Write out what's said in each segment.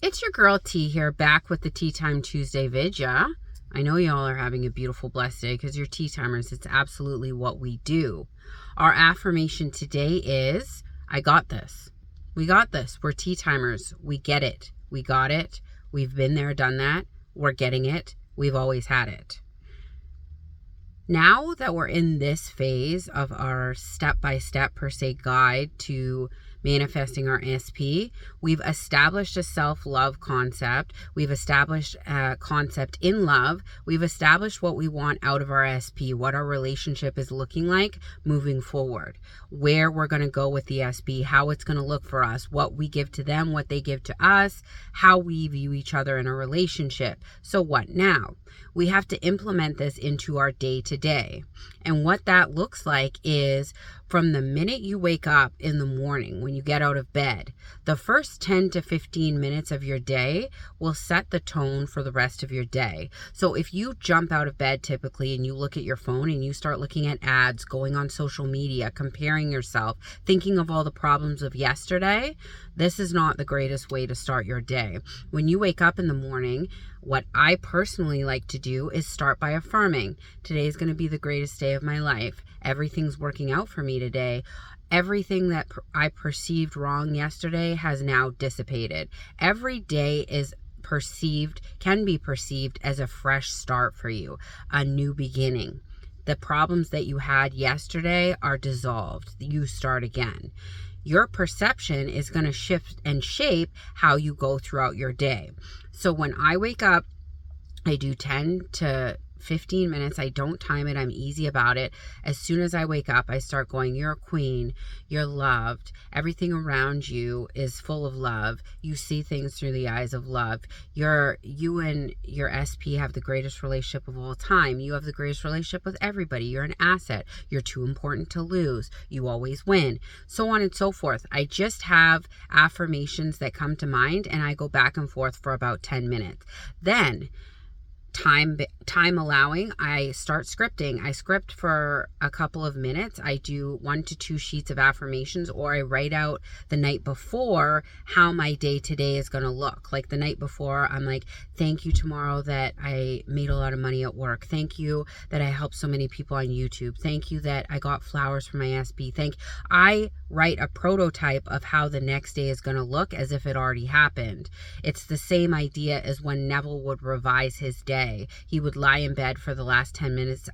It's your girl T here, back with the Tea Time Tuesday vidya. I know y'all are having a beautiful, blessed day because you're tea timers. It's absolutely what we do. Our affirmation today is, I got this. We got this. We're tea timers. We get it. We got it. We've been there, done that. We're getting it. We've always had it. Now that we're in this phase of our step-by-step per se guide to manifesting our SP, we've established a self-love concept. We've established a concept in love. We've established what we want out of our SP, what our relationship is looking like moving forward, where we're going to go with the SP, how it's going to look for us, what we give to them, what they give to us, how we view each other in a relationship. So what now? We have to implement this into our day-to-day. And what that looks like is from the minute you wake up in the morning, when you get out of bed, the first 10 to 15 minutes of your day will set the tone for the rest of your day. So if you jump out of bed typically and you look at your phone and you start looking at ads, going on social media, comparing yourself, thinking of all the problems of yesterday, this is not the greatest way to start your day. When you wake up in the morning, what I personally like to do is start by affirming, today is going to be the greatest day of my life. Everything's working out for me today. Everything that I perceived wrong yesterday has now dissipated. Every day is can be perceived as a fresh start for you, a new beginning. The problems that you had yesterday are dissolved. You start again. Your perception is going to shift and shape how you go throughout your day. So when I wake up, I do 10 to 15 minutes. I don't time it. I'm easy about it. As soon as I wake up, I start going, you're a queen. You're loved. Everything around you is full of love. You see things through the eyes of love. You and your SP have the greatest relationship of all time. You have the greatest relationship with everybody. You're an asset. You're too important to lose. You always win. So on and so forth. I just have affirmations that come to mind and I go back and forth for about 10 minutes. Then time allowing, I start scripting. I script for a couple of minutes. I do 1 to 2 sheets of affirmations, or I write out the night before how my day today is going to look. Like the night before, I'm like, thank you tomorrow that I made a lot of money at work. Thank you that I helped so many people on YouTube. Thank you that I got flowers for my SP. I write a prototype of how the next day is going to look as if it already happened. It's the same idea as when Neville would revise his day. He would lie in bed for the last 10 minutes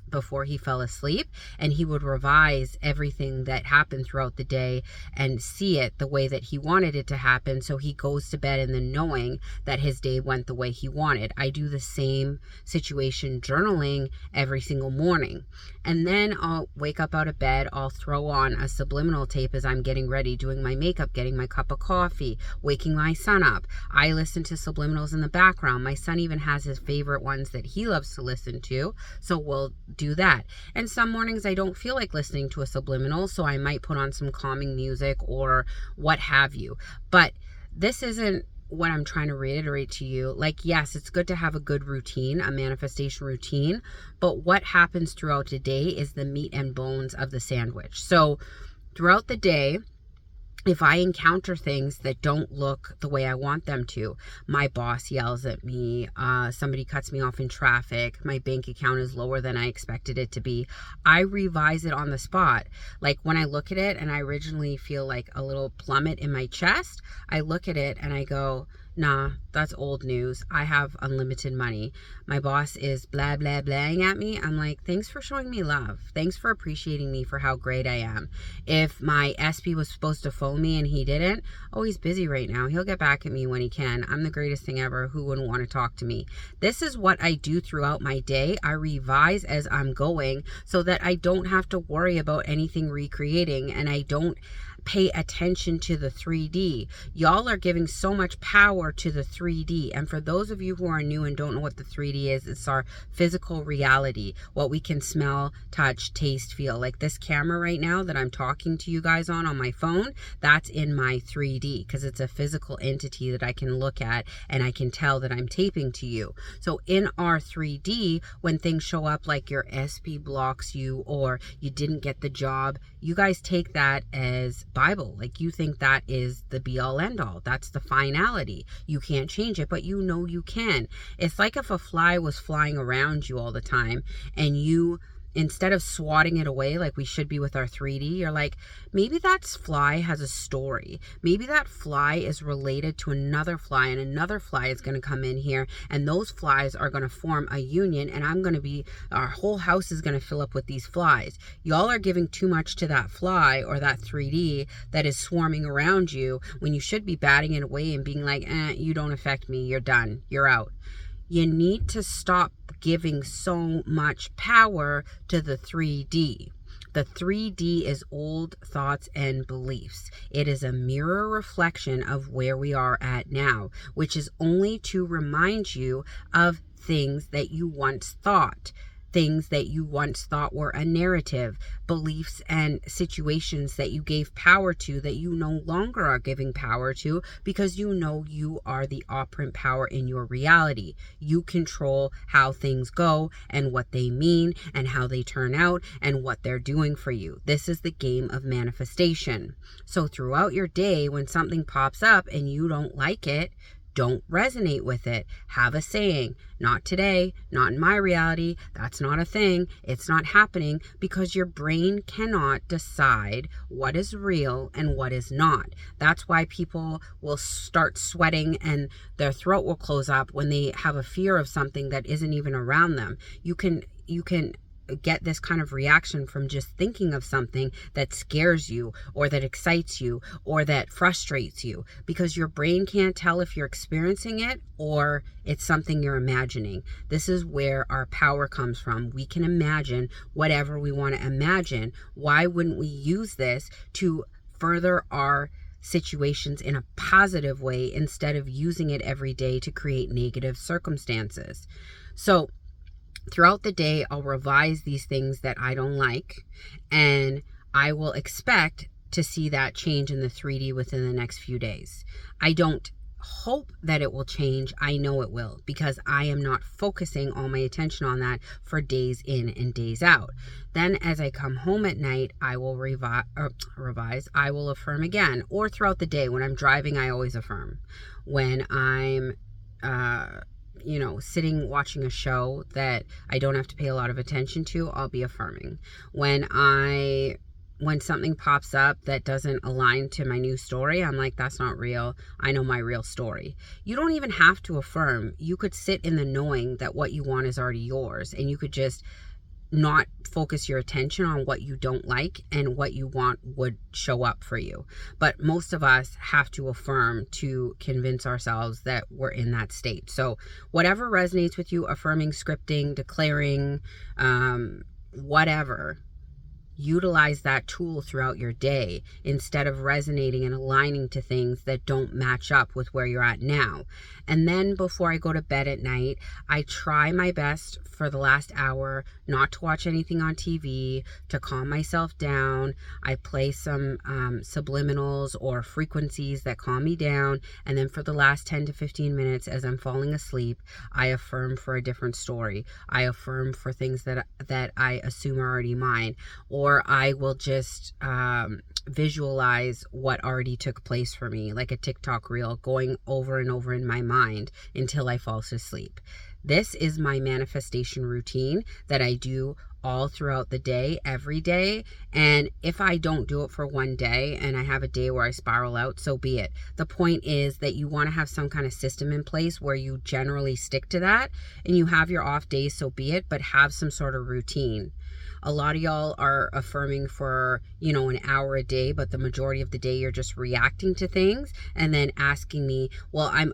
before he fell asleep, and he would revise everything that happened throughout the day and see it the way that he wanted it to happen, so he goes to bed in the knowing that his day went the way he wanted. I do the same situation journaling every single morning. And then I'll wake up out of bed, I'll throw on a subliminal tape as I'm getting ready, doing my makeup, getting my cup of coffee, waking my son up. I listen to subliminals in the background. My son even has his favorite ones that he loves to listen to, so we'll do that. And some mornings I don't feel like listening to a subliminal, so I might put on some calming music or what have you. But this isn't what I'm trying to reiterate to you. Like, yes, it's good to have a good routine, a manifestation routine, but what happens throughout the day is the meat and bones of the sandwich. So throughout the day, if I encounter things that don't look the way I want them to, my boss yells at me, somebody cuts me off in traffic, my bank account is lower than I expected it to be, I revise it on the spot. Like when I look at it and I originally feel like a little plummet in my chest, I look at it and I go, nah, that's old news. I have unlimited money. My boss is blah, blah, blahing at me. I'm like, thanks for showing me love. Thanks for appreciating me for how great I am. If my SP was supposed to phone me and he didn't, oh, he's busy right now. He'll get back at me when he can. I'm the greatest thing ever. Who wouldn't want to talk to me? This is what I do throughout my day. I revise as I'm going so that I don't have to worry about anything recreating, and I don't pay attention to the 3D. Y'all are giving so much power to the 3D. And for those of you who are new and don't know what the 3D is, it's our physical reality, what we can smell, touch, taste, feel. Like this camera right now that I'm talking to you guys on my phone, that's in my 3D because it's a physical entity that I can look at and I can tell that I'm taping to you. So in our 3D, when things show up like your SP blocks you or you didn't get the job, you guys take that as Bible. Like, you think that is the be all end all. That's the finality. You can't change it, but you know you can. It's like if a fly was flying around you all the time and you, instead of swatting it away like we should be with our 3D, you're like, maybe that fly has a story. Maybe that fly is related to another fly, and another fly is going to come in here, and those flies are going to form a union, and our whole house is going to fill up with these flies. Y'all are giving too much to that fly or that 3D that is swarming around you, when you should be batting it away and being like, you don't affect me. You're done. You're out. You need to stop giving so much power to the 3D. The 3D is old thoughts and beliefs. It is a mirror reflection of where we are at now, which is only to remind you of things that you once thought. Things that you once thought were a narrative, beliefs and situations that you gave power to that you no longer are giving power to, because you know you are the operant power in your reality. You control how things go and what they mean and how they turn out and what they're doing for you. This is the game of manifestation. So throughout your day, when something pops up and you don't like it, don't resonate with it. Have a saying, not today, not in my reality, that's not a thing, it's not happening, because your brain cannot decide what is real and what is not. That's why people will start sweating and their throat will close up when they have a fear of something that isn't even around them. You can get this kind of reaction from just thinking of something that scares you or that excites you or that frustrates you, because your brain can't tell if you're experiencing it or it's something you're imagining. This is where our power comes from. We can imagine whatever we want to imagine. Why wouldn't we use this to further our situations in a positive way instead of using it every day to create negative circumstances? So throughout the day, I'll revise these things that I don't like, and I will expect to see that change in the 3D within the next few days. I don't hope that it will change. I know it will, because I am not focusing all my attention on that for days in and days out. Then as I come home at night, I will revise. I will affirm again, or throughout the day. When I'm driving, I always affirm. When I'm sitting watching a show that I don't have to pay a lot of attention to, I'll be affirming. When something pops up that doesn't align to my new story, I'm like, that's not real. I know my real story. You don't even have to affirm. You could sit in the knowing that what you want is already yours, and you could just not focus your attention on what you don't like, and what you want would show up for you. But most of us have to affirm to convince ourselves that we're in that state. So whatever resonates with you, affirming, scripting, declaring, whatever, utilize that tool throughout your day instead of resonating and aligning to things that don't match up with where you're at now. And then before I go to bed at night, I try my best for the last hour not to watch anything on TV, to calm myself down. I play some subliminals or frequencies that calm me down. And then for the last 10 to 15 minutes as I'm falling asleep, I affirm for a different story. I affirm for things that I assume are already mine. Or I will just visualize what already took place for me, like a TikTok reel going over and over in my mind until I fall asleep. This is my manifestation routine that I do all throughout the day, every day. And if I don't do it for one day and I have a day where I spiral out, so be it. The point is that you want to have some kind of system in place where you generally stick to that, and you have your off days, so be it, but have some sort of routine. A lot of y'all are affirming for, an hour a day, but the majority of the day you're just reacting to things and then asking me, well, I'm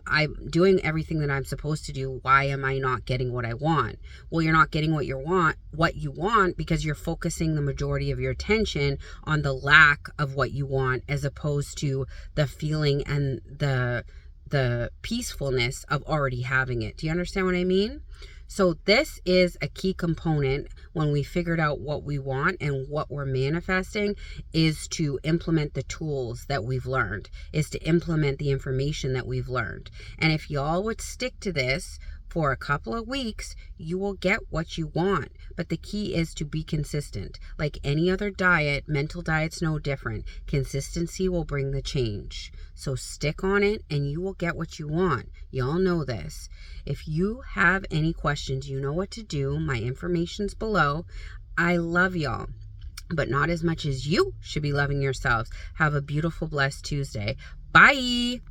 doing everything that I'm supposed to do. Why am I not getting what I want? Well, you're not getting what you want because you're focusing the majority of your attention on the lack of what you want, as opposed to the feeling and the peacefulness of already having it. Do you understand what I mean? So this is a key component when we figured out what we want and what we're manifesting, is to implement the tools that we've learned, is to implement the information that we've learned. And if y'all would stick to this For a couple of weeks, you will get what you want. But the key is to be consistent. Like any other diet, mental diet's no different. Consistency will bring the change. So stick on it and you will get what you want. Y'all know this. If you have any questions, you know what to do. My information's below. I love y'all, but not as much as you should be loving yourselves. Have a beautiful, blessed Tuesday. Bye.